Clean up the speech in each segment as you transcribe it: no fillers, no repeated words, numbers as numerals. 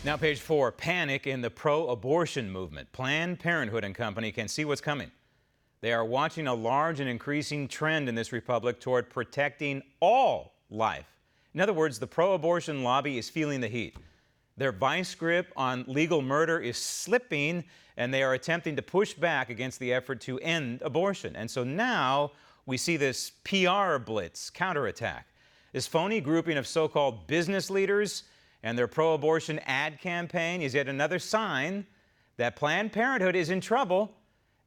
Now, page 4, panic in the pro-abortion movement. Planned Parenthood and company can see what's coming. They are watching a large and increasing trend in this republic toward protecting all life. In other words, the pro-abortion lobby is feeling the heat. Their vice grip on legal murder is slipping, and they are attempting to push back against the effort to end abortion. And so now we see this PR blitz counterattack. This phony grouping of so-called business leaders and their pro-abortion ad campaign is yet another sign that Planned Parenthood is in trouble,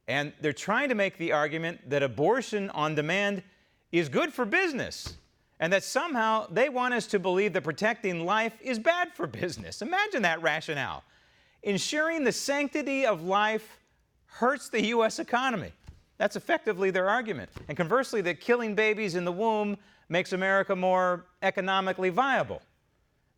and they're trying to make the argument that abortion on demand is good for business, and that somehow they want us to believe that protecting life is bad for business. Imagine that rationale. Ensuring the sanctity of life hurts the U.S. economy. That's effectively their argument. And conversely, that killing babies in the womb makes America more economically viable.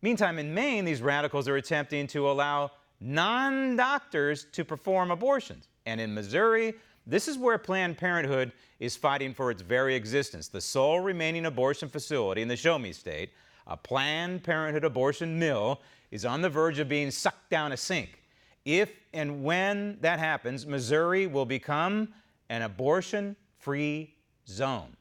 Meantime, in Maine, these radicals are attempting to allow non-doctors to perform abortions. And in Missouri, this is where Planned Parenthood is fighting for its very existence. The sole remaining abortion facility in the Show Me State, a Planned Parenthood abortion mill, is on the verge of being sucked down a sink. If and when that happens, Missouri will become an abortion-free zone.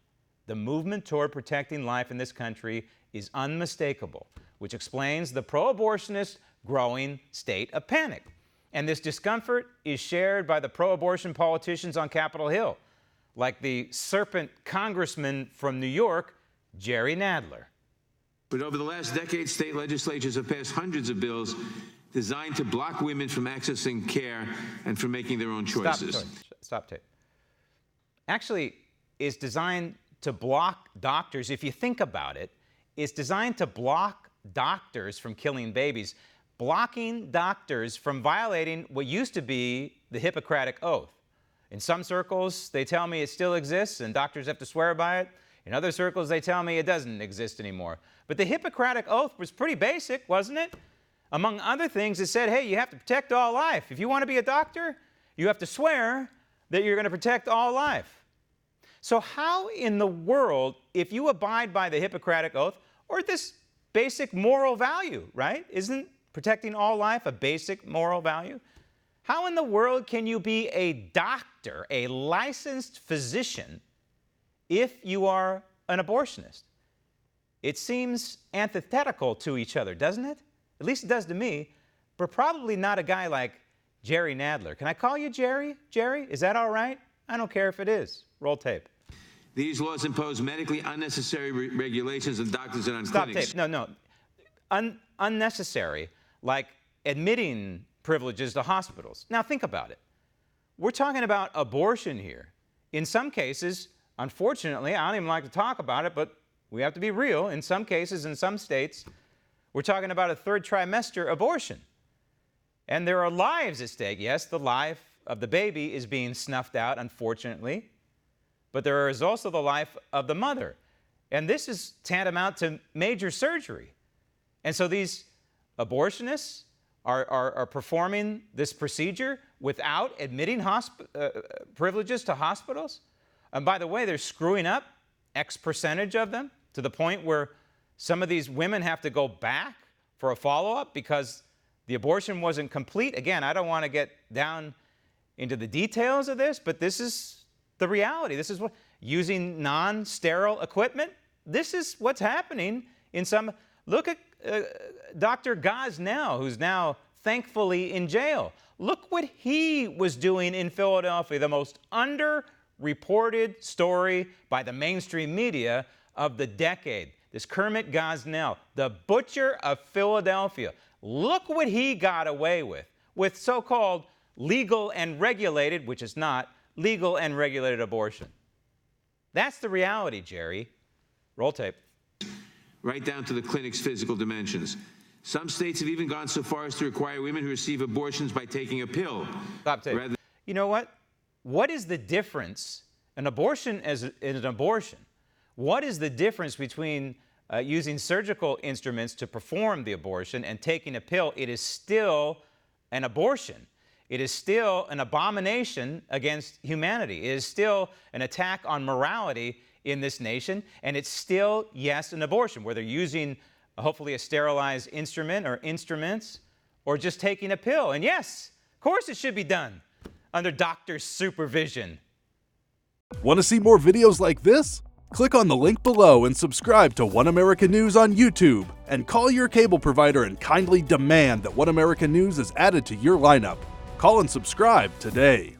The movement toward protecting life in this country is unmistakable, which explains the pro-abortionist growing state of panic. And this discomfort is shared by the pro-abortion politicians on Capitol Hill, like the serpent congressman from New York, Jerry Nadler. But over the last decade, state legislatures have passed hundreds of bills designed to block women from accessing care and from making their own choices. Stop tape. Actually, it's designed to block doctors. If you think about it, it's designed to block doctors from killing babies, blocking doctors from violating what used to be the Hippocratic Oath. In some circles, they tell me it still exists and doctors have to swear by it. In other circles, they tell me it doesn't exist anymore. But the Hippocratic Oath was pretty basic, wasn't it? Among other things, it said, hey, you have to protect all life. If you want to be a doctor, you have to swear that you're going to protect all life. So how in the world, if you abide by the Hippocratic Oath, or this basic moral value, right? Isn't protecting all life a basic moral value? How in the world can you be a doctor, a licensed physician, if you are an abortionist? It seems antithetical to each other, doesn't it? At least it does to me, but probably not a guy like Jerry Nadler. Can I call you Jerry? Jerry, is that all right? I don't care if it is. Roll tape. These laws impose medically unnecessary regulations on doctors and on clinics. Stop tape. No. Unnecessary, like admitting privileges to hospitals. Now think about it. We're talking about abortion here. In some cases, unfortunately, I don't even like to talk about it, but we have to be real. In some cases, in some states, we're talking about a third trimester abortion. And there are lives at stake. Yes, the life of the baby is being snuffed out, unfortunately. But there is also the life of the mother. And this is tantamount to major surgery. And so these abortionists are performing this procedure without admitting privileges to hospitals. And by the way, they're screwing up X percentage of them to the point where some of these women have to go back for a follow-up because the abortion wasn't complete. Again, I don't want to get down into the details of this, but this is the reality. This is what, using non-sterile equipment, this is what's happening in some. Look at Dr. Gosnell, who's now thankfully in jail. Look what he was doing in Philadelphia, the most underreported story by the mainstream media of the decade. This Kermit Gosnell, the butcher of Philadelphia. Look what he got away with so-called legal and regulated, which is not, legal and regulated abortion. That's the reality, Jerry. Roll tape. Right down to the clinic's physical dimensions. Some states have even gone so far as to require women who receive abortions by taking a pill. Stop tape. You know what? What is the difference? An abortion is an abortion. What is the difference between using surgical instruments to perform the abortion and taking a pill? It is still an abortion. It is still an abomination against humanity. It is still an attack on morality in this nation, and it's still, yes, an abortion, whether using hopefully a sterilized instrument or instruments or just taking a pill. And yes, of course it should be done under doctor's supervision. Want to see more videos like this? Click on the link below and subscribe to One American News on YouTube, and call your cable provider and kindly demand that One American News is added to your lineup. Call and subscribe today.